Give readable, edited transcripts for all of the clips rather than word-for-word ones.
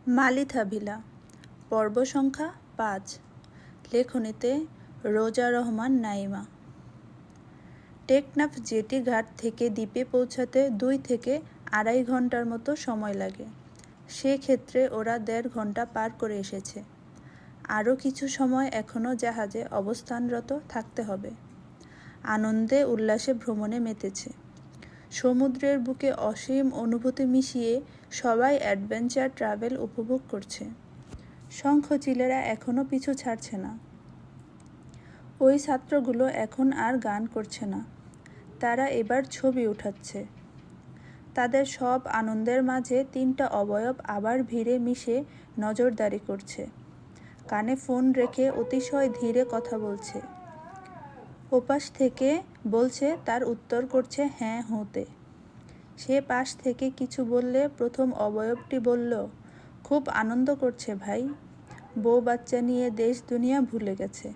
Malitha villa, পর্ব সংখ্যা ৫। লেখনীতে রোজা রহমান নাইমা। টেকনাফ জেটি ঘাট থেকে দ্বীপে পৌঁছাতে ২ থেকে ২.৫ ঘন্টার মতো সময় লাগে। সেক্ষেত্রে ওরা ১.৫ ঘন্টা পার করে এসেছে। আরও কিছু সময় এখনও জাহাজে অবস্থানরত থাকতে হবে। আনন্দে উল্লাসে ভ্রমণে মেতেছে। সমুদ্রের বুকে অসীম অনুভূতি মিশিয়ে সবাই অ্যাডভেঞ্চার ট্রাভেল উপভোগ করছে। শঙ্খচিলেরা এখনও পিছু ছাড়ছে না। ওই ছাত্রগুলো এখন আর গান করছে না, তারা এবার ছবি উঠাচ্ছে। তাদের সব আনন্দের মাঝে ৩টা অবয়ব আবার ভিড়ে মিশে নজরদারি করছে। কানে ফোন রেখে অতিশয় ধীরে কথা বলছে। ওপাশ থেকে বলছে, তার উত্তর করছে হ্যাঁ হুঁতে। সে পাশ থেকে কিছু বললে প্রথম অবয়বটি বলল, খুব আনন্দ করছে ভাই, বউ বাচ্চা নিয়ে দেশ দুনিয়া ভুলে গেছে।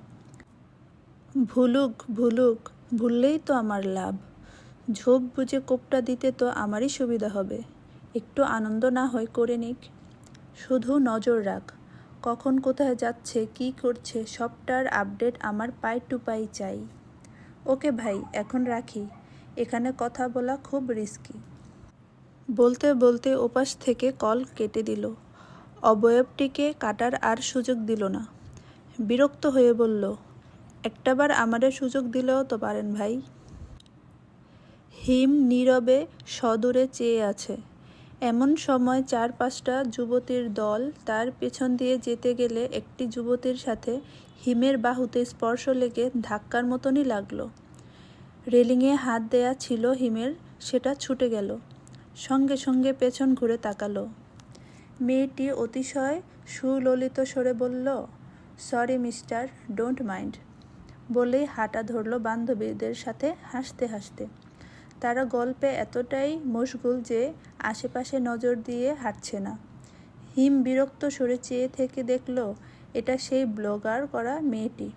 ভুলুক ভুলুক, ভুললেই তো আমার লাভ। ঝোপ বুঝে কোপটা দিতে তো আমারই সুবিধা হবে। একটু আনন্দ না হয় করে নিক। শুধু নজর রাখ, কখন কোথায় যাচ্ছে কি করছে সবটার আপডেট আমার পাই টু পাই চাই। ওকে ভাই, এখন রাখি, এখানে কথা বলা খুব রিস্কি। বলতে বলতে ওপাশ থেকে কল কেটে দিল। অবয়বটিকে কাটার আর সুযোগ দিল না। বিরক্ত হয়ে বলল, একটাবার আমাদের সুযোগ দিলেও তো পারেন ভাই। হিম নীরবে সদূরে চেয়ে আছে। এমন সময় ৪-৫টা যুবতীর দল তার পেছন দিয়ে যেতে গেলে একটি যুবতীর সাথে হিমের বাহুতে স্পর্শ লেগে ধাক্কার মতনই লাগলো। রেলিংয়ে হাত দেয়া ছিল হিমের, সেটা ছুটে গেল। সঙ্গে সঙ্গে পেছন ঘুরে তাকালো। মেয়েটি অতিশয় সুললিত স্বরে বলল, সরি মিস্টার, ডোন্ট মাইন্ড, বলেই হাঁটা ধরল বান্ধবীদের সাথে হাসতে হাসতে। তারা গল্পে এতটাই মশগুল যে আশেপাশে নজর দিয়ে হাঁটছে না। হিম বিরক্ত স্বরে চেয়ে থেকে দেখল এটা সেই ব্লগার করা মেয়েটি।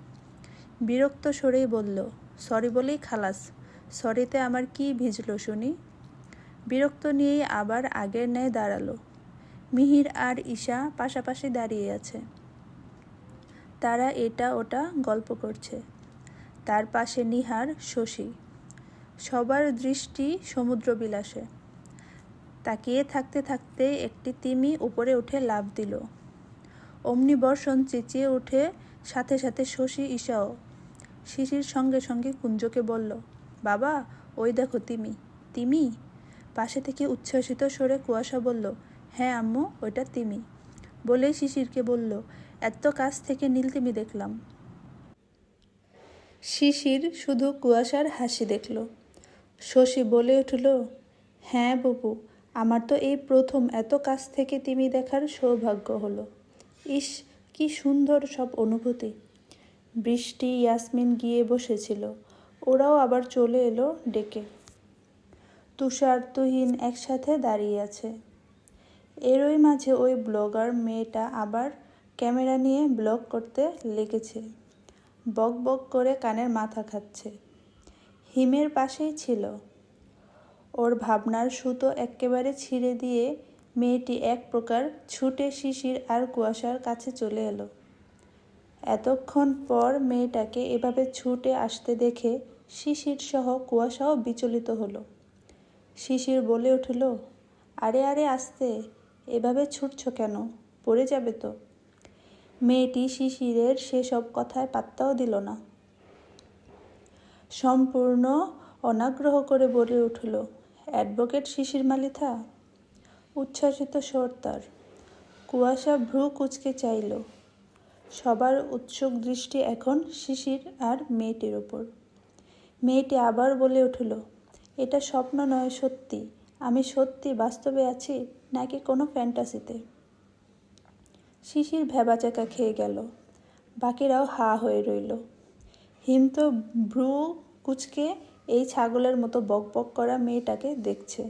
বিরক্ত স্বরেই বলল, সরি বলেই খালাস, সরিতে আমার কি ভিজলো শুনি। বিরক্ত নিয়েই আবার আগের ন্যায় দাঁড়ালো। মিহির আর ঈশা পাশাপাশি দাঁড়িয়ে আছে। তারা এটা ওটা গল্প করছে। তার পাশে নিহার, শশী। সবার দৃষ্টি সমুদ্রবিলাসে। তাকিয়ে থাকতে থাকতে একটি তিমি উপরে উঠে লাফ দিল। অমনি বর্ষণ চেঁচিয়ে উঠে, সাথে সাথে শশী, ঈশাও। শিশির সঙ্গে সঙ্গে কুঞ্জকে বলল, বাবা ওই দেখো তিমি। তিমি? পাশে থেকে উচ্ছ্বসিত স্বরে কুয়াশা বলল, হ্যাঁ আম্মু, ওইটা তিমি। বলেই শিশিরকে বলল, এত কাছ থেকে নীল তিমি দেখলাম। শিশির শুধু কুয়াশার হাসি দেখল। শশী বলে উঠল, হ্যাঁ বুবু, আমার তো এই প্রথম এত কাছ থেকে তিমি দেখার সৌভাগ্য হলো। ইস, কি সুন্দর সব অনুভূতি। বৃষ্টি, ইয়াসমিন গিয়ে বসেছিল, ওরাও আবার চলে এলো ডেকে। তুষার, তুহিন একসাথে দাঁড়িয়ে আছে। এরই মাঝে ওই ব্লগার মেয়েটা আবার ক্যামেরা নিয়ে ব্লগ করতে লেগেছে। বক বক করে কানের মাথা খাচ্ছে। হিমের পাশেই ছিল। ওর ভাবনার সুতো এক্কেবারে ছিঁড়ে দিয়ে মেয়েটি এক প্রকার ছুটে শিশির আর কুয়াশার কাছে চলে এলো। এতক্ষণ পর মেয়েটাকে এভাবে ছুটে আসতে দেখে শিশির সহ কুয়াশাও বিচলিত হলো। শিশির বলে উঠল, আরে আরে আস্তে, এভাবে ছুটছ কেন, পড়ে যাবে তো। মেয়েটি শিশিরের সেসব কথায় পাত্তাও দিল না। সম্পূর্ণ অনাগ্রহ করে বলে উঠল, অ্যাডভোকেট শিশির মালিথা। উচ্ছ্বাসিত স্বর তার। কুয়াশা ভ্রু কুঁচকে চাইল। সবার উৎসুক দৃষ্টি এখন শিশির আর মেয়েটির ওপর। মেয়েটি আবার বলে উঠল, এটা স্বপ্ন নয়, সত্যি। আমি সত্যি বাস্তবে আছি নাকি কোনো ফ্যান্টাসিতে। শিশির ভ্যাবাচ্যাকা খেয়ে গেল। বাকিরাও হা হয়ে রইল। হিম তো ভ্রু কুঁচকে এই ছাগলের মতো বক বক করা মেয়েটাকে দেখছে।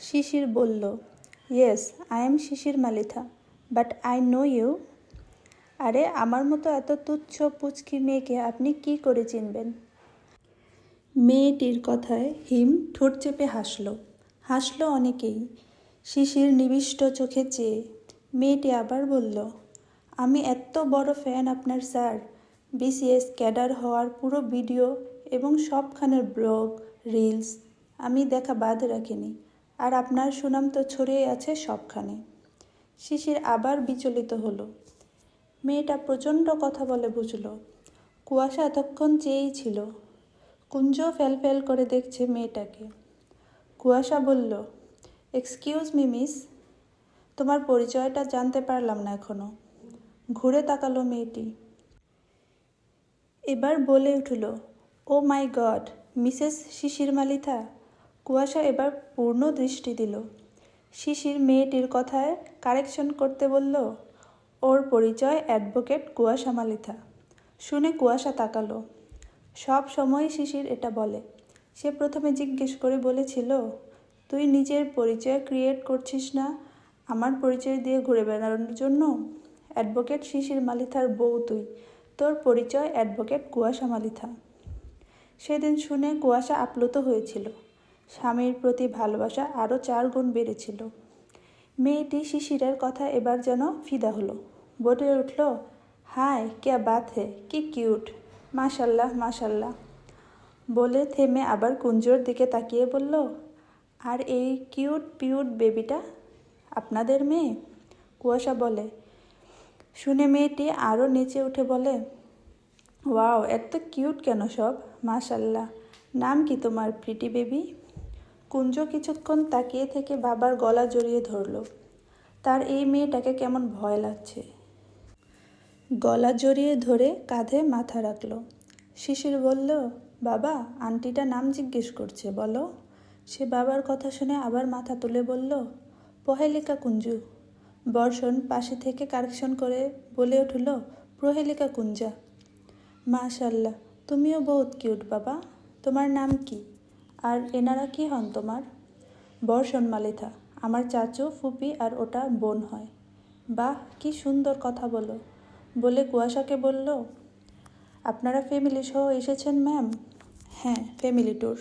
শিশির বলল, yes, I am Shishir Malitha, but I know you. আরে আমার মতো এত তুচ্ছ পুচকি মেয়েকে আপনি কি করে চিনবেন? মেয়েটির কথায় হিম ঠোঁট চেপে হাসল। হাসল অনেকেই। শিশির নিবিষ্ট চোখে চেয়ে। মেয়েটি আবার বলল, আমি এত বড় ফ্যান আপনার স্যার। বিসিএস ক্যাডার হওয়ার পুরো ভিডিও এবং সবখানের ব্লগ, রিলস আমি দেখা বাদ রাখিনি। আর আপনার সুনাম তো ছড়িয়ে আছে সবখানে। শিশির আবার বিচলিত হলো। মেয়েটা প্রচণ্ড কথা বলে বুঝল। কুয়াশা এতক্ষণ চেয়েই ছিল। কুঞ্জ ফ্যাল করে দেখছে মেয়েটাকে। কুয়াশা বলল, এক্সকিউজ মি মিস, তোমার পরিচয়টা জানতে পারলাম না এখনো। ঘুরে তাকালো মেয়েটি। এবার বলে উঠল, ও মাই গড, মিসেস শিশির মালিথা। কুয়াশা এবার পূর্ণ দৃষ্টি দিল। শিশির মেয়েটির কথায় কারেকশন করতে বলল, ওর পরিচয় অ্যাডভোকেট কুয়াশা মালিথা। শুনে কুয়াশা তাকালো। সব সময় শিশির এটা বলে। সে প্রথমে জিজ্ঞেস করে বলেছিল, তুই নিজের পরিচয় ক্রিয়েট করছিস না আমার পরিচয় দিয়ে ঘুরে বেড়ানোর জন্য? অ্যাডভোকেট শিশির মালিথার বউ তুই, তোর পরিচয় অ্যাডভোকেট কুয়াশা মালিথা। সেদিন শুনে কুয়াশা আপ্লুত হয়েছিল। স্বামীর প্রতি ভালোবাসা আরও 4 গুণ বেড়েছিল। মেয়েটি শিশিরের কথা এবার যেন ফিদা হলো। বলে উঠল, হায় কে বাত হে, কি কিউট, মাশাল্লাহ মাশাল্লাহ। বলে থেমে আবার কুঞ্জর দিকে তাকিয়ে বলল, আর এই কিউট পিউট বেবিটা আপনাদের মেয়ে? কুয়াশা বলে। শুনে মেয়েটি আরও নিচে উঠে বলে, ওয়াও, এত কিউট কেন সব, মাশাল্লাহ। নাম কি তোমার প্রিটি বেবি? কুঞ্জ কিছুক্ষণ তাকিয়ে থেকে বাবার গলা জড়িয়ে ধরল। তার এই মেয়েটাকে কেমন ভয় লাগছে। গলা জড়িয়ে ধরে কাঁধে মাথা রাখল। শিশির বলল, বাবা, আন্টিটা নাম জিজ্ঞেস করছে, বলো। সে বাবার কথা শুনে আবার মাথা তুলে বলল, প্রহেলিকা কুঞ্জু। বর্ষণ পাশে থেকে কারেকশন করে বলে উঠল, প্রহেলিকা কুঞ্জা। মাশাল্লাহ, তুমিও বহুত কিউট বাবা। তোমার নাম কি? আর এনারা কি হন তোমার? বর্ষণ মালিথা, আমার চাচু, ফুপি আর ওটা বোন হয়। বাহ, কি সুন্দর কথা বলো। বলে কুয়াশাকে বলল, আপনারা ফ্যামিলি সহ এসেছেন ম্যাম? হ্যাঁ, ফ্যামিলি ট্যুর।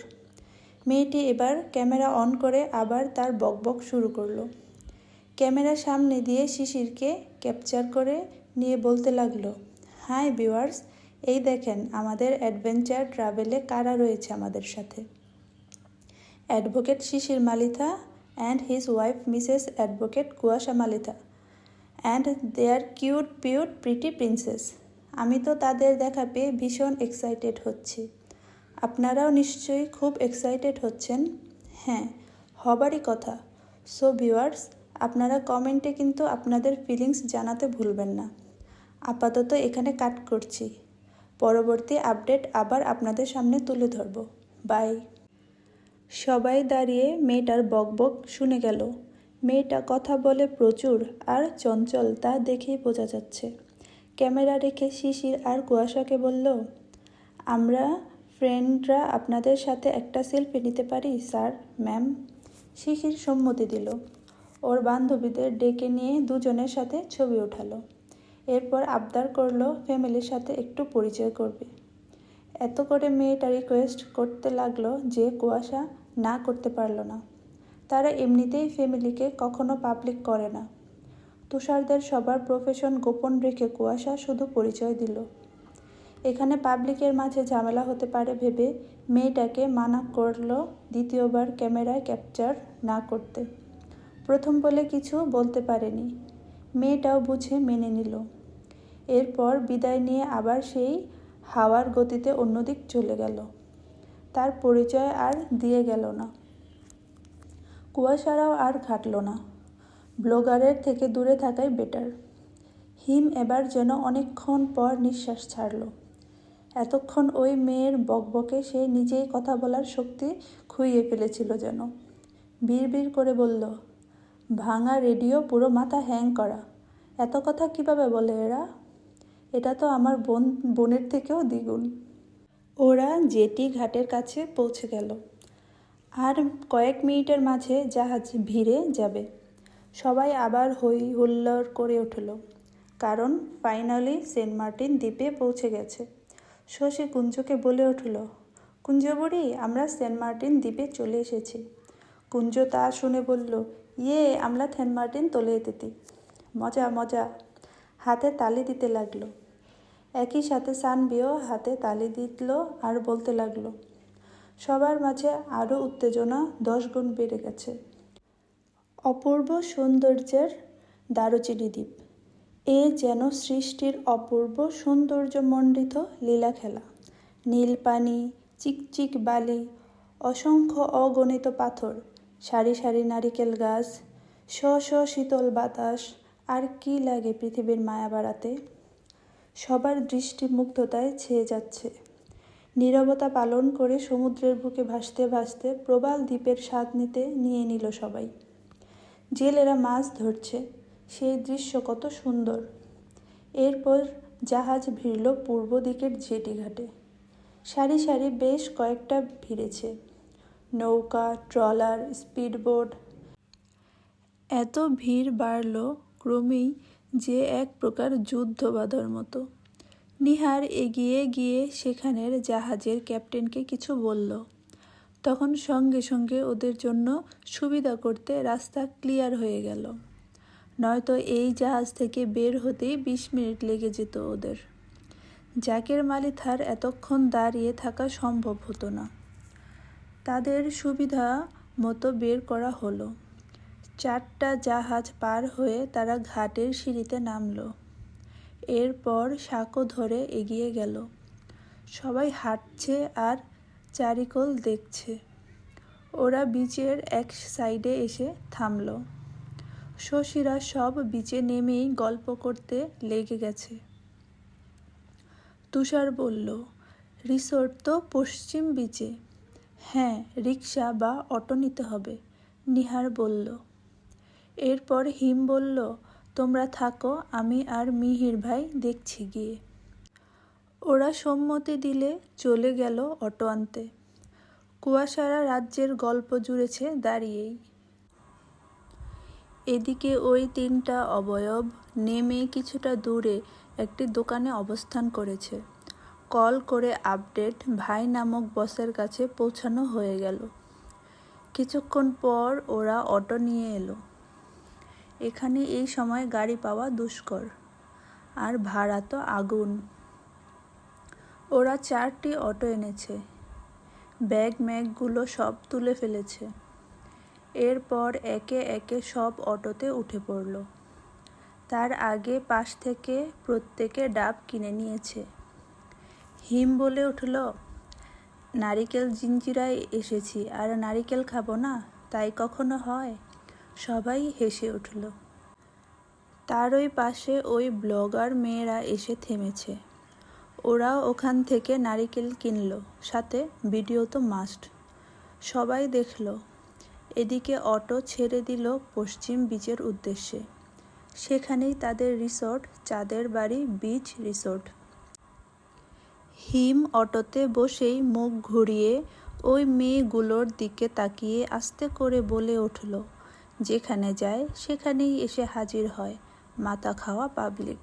মেয়েটি এবার ক্যামেরা অন করে আবার তার বকবক শুরু করলো। ক্যামেরার সামনে দিয়ে শিশিরকে ক্যাপচার করে নিয়ে বলতে লাগলো, হাই ভিউয়ার্স, এই দেখেন আমাদের অ্যাডভেঞ্চার ট্রাভেলে কারা রয়েছে আমাদের সাথে। Advocate Shishir Malitha and his wife Mrs advocate Kuasha Malitha and their cute পিউট প্রিটি প্রিন্সেস। আমি তো তাদের দেখা পেয়ে ভীষণ এক্সাইটেড হচ্ছি। আপনারাও নিশ্চয়ই খুব এক্সাইটেড হচ্ছেন। হ্যাঁ, হবারই কথা। সো ভিউয়ার্স, আপনারা কমেন্টে কিন্তু আপনাদের ফিলিংস জানাতে ভুলবেন না। আপাতত এখানে কাট করছি। পরবর্তী আপডেট আবার আপনাদের সামনে তুলে ধরব। বাই। সবাই দাঁড়িয়ে মেয়েটার বকবক শুনে গেল। মেয়েটা কথা বলে প্রচুর আর চঞ্চল, তা দেখেই বোঝা যাচ্ছে। ক্যামেরা রেখে শিশির আর কুয়াশাকে বলল, আমরা ফ্রেন্ডরা আপনাদের সাথে একটা সেলফি নিতে পারি স্যার, ম্যাম? শিশির সম্মতি দিল। ওর বান্ধবীদের ডেকে নিয়ে দুজনের সাথে ছবি ওঠালো। এরপর আবদার করলো ফ্যামিলির সাথে একটু পরিচয় করবে। এত করে মেয়েটা রিকোয়েস্ট করতে লাগলো যে কুয়াশা না করতে পারল না। তারা এমনিতেই ফ্যামিলিকে কখনো পাবলিক করে না। তুষারদের সবার প্রফেশন গোপন রেখে কুয়াশা শুধু পরিচয় দিল। এখানে পাবলিকের মাঝে ঝামেলা হতে পারে ভেবে মেয়েটাকে মানা করলো দ্বিতীয়বার ক্যামেরায় ক্যাপচার না করতে। প্রথম বলে কিছু বলতে পারেনি। মেয়েটাও বুঝে মেনে নিল। এরপর বিদায় নিয়ে আবার সেই হাওয়ার গতিতে অন্যদিক চলে গেল। তার পরিচয় আর দিয়ে গেল না। কুয়াশারাও আর ঘাটল না। ব্লগারের থেকে দূরে থাকাই বেটার। হিম এবার যেন অনেকক্ষণ পর নিঃশ্বাস ছাড়ল। এতক্ষণ ওই মেয়ের বকবকে সে নিজেই কথা বলার শক্তি খুইয়ে ফেলেছিল যেন। বিড়বিড় করে বলল, ভাঙা রেডিও, পুরো মাথা হ্যাং করা। এত কথা কিভাবে বলে এরা? এটা তো আমার বোনের থেকেও দ্বিগুণ। ওরা জেটি ঘাটের কাছে পৌঁছে গেল। আর কয়েক মিনিটের মাঝে জাহাজ ভিড়ে যাবে। সবাই আবার হই হুল্লোড় করে উঠল, কারণ ফাইনালি সেন্ট মার্টিন দ্বীপে পৌঁছে গেছে। শশী কুঞ্জকে বলে উঠল, কুঞ্জ বুড়ি, আমরা সেন্ট মার্টিন দ্বীপে চলে এসেছি। কুঞ্জ তা শুনে বলল, ইয়ে আমরা সেন্ট মার্টিন তলে এতেতি, মজা মজা। হাতে তালি দিতে লাগলো। একই সাথে সানবিও হাতে তালি দিল আর বলতে লাগলো। সবার মাঝে আরও উত্তেজনা 10 গুণ বেড়ে গেছে। অপূর্ব সৌন্দর্যের দারুচিনি দ্বীপ, এ যেন সৃষ্টির অপূর্ব সৌন্দর্যমণ্ডিত লীলা খেলা। নীল পানি, চিকচিক বালি, অসংখ্য অগণিত পাথর, সারি সারি নারিকেল গাছ, শীতল বাতাস, আর কি লাগে পৃথিবীর মায়া বাড়াতে। সবার দৃষ্টি মুগ্ধতায় ছেয়ে যাচ্ছে। নীরবতা পালন করে সমুদ্রের বুকে ভাসতে ভাসতে প্রবাল দ্বীপের স্বাদ নিয়ে নিল সবাই। জেলেরা মাছ ধরছে, সেই দৃশ্য কত সুন্দর। এরপর জাহাজ ভিড়ল পূর্ব দিকের জেটি ঘাটে। সারি সারি বেশ কয়েকটা ভিড়েছে, নৌকা, ট্রলার, স্পিডবোট। এত ভিড় বাড়ল ক্রমেই যে এক প্রকার যুদ্ধ বাঁধার মতো। নিহার এগিয়ে গিয়ে সেখানের জাহাজের ক্যাপ্টেনকে কিছু বলল। তখন সঙ্গে সঙ্গে ওদের জন্য সুবিধা করতে রাস্তা ক্লিয়ার হয়ে গেল। নয়তো এই জাহাজ থেকে বের হতেই 20 মিনিট লেগে যেত ওদের। জ্যাকের মালিথার এতক্ষণ দাঁড়িয়ে থাকা সম্ভব হতো না। তাদের সুবিধা মতো বের করা হলো। 4টা জাহাজ পার হয়ে তারা ঘাটের সিঁড়িতে নামল। এরপর সাঁকো ধরে এগিয়ে গেল। সবাই হাঁটছে আর চারিকোল দেখছে। ওরা বিচের এক সাইডে এসে থামল। শশীরা সব বিচে নেমেই গল্প করতে লেগে গেছে। তুষার বলল, রিসোর্ট তো পশ্চিম বিচে। হ্যাঁ, রিক্সা বা অটো নিতে হবে, নিহার বলল। এরপর হিম বলল, তোমরা থাকো, আমি আর মিহির ভাই দেখছি গিয়ে। ওরা সম্মতি দিলে চলে গেল অটো আনতে। কুয়াশারা রাজ্যের গল্প জুড়েছে দাঁড়িয়েই। এদিকে ওই 3টা অবয়ব নেমে কিছুটা দূরে একটি দোকানে অবস্থান করেছে। কল করে আপডেট ভাই নামক বসের কাছে পৌঁছানো হয়ে গেল। কিছুক্ষণ পর ওরা অটো নিয়ে এলো। এখানে এই সময় গাড়ি পাওয়া দুষ্কর, আর ভাড়া তো আগুন। ওরা 4টি অটো এনেছে। ব্যাগম্যাগগুলো সব তুলে ফেলেছে। এরপর একে একে সব অটোতে উঠে পড়ল। তার আগে পাশ থেকে প্রত্যেকে ডাব কিনে নিয়েছে। হিম বলে উঠল, নারিকেল জিঞ্জিরায় এসেছি আর নারিকেল খাবো না, তাই কখনো হয়? সবাই হেসে উঠল। তার ওই পাশে ওই ব্লগার মেয়েরা এসে থেমেছে। ওরাও ওখান থেকে নারিকেল কিনল, সাথে ভিডিও তো মাস্ট। সবাই দেখল। এদিকে অটো ছেড়ে দিল পশ্চিম বিচের উদ্দেশ্যে। সেখানেই তাদের রিসোর্ট, চাঁদের বাড়ি বিচ রিসোর্ট। হিম অটোতে বসেই মুখ ঘুরিয়ে ওই মেয়েগুলোর দিকে তাকিয়ে আস্তে করে বলে উঠল, যেখানে যায় সেখানেই এসে হাজির হয় মাথা খাওয়া পাবলিক।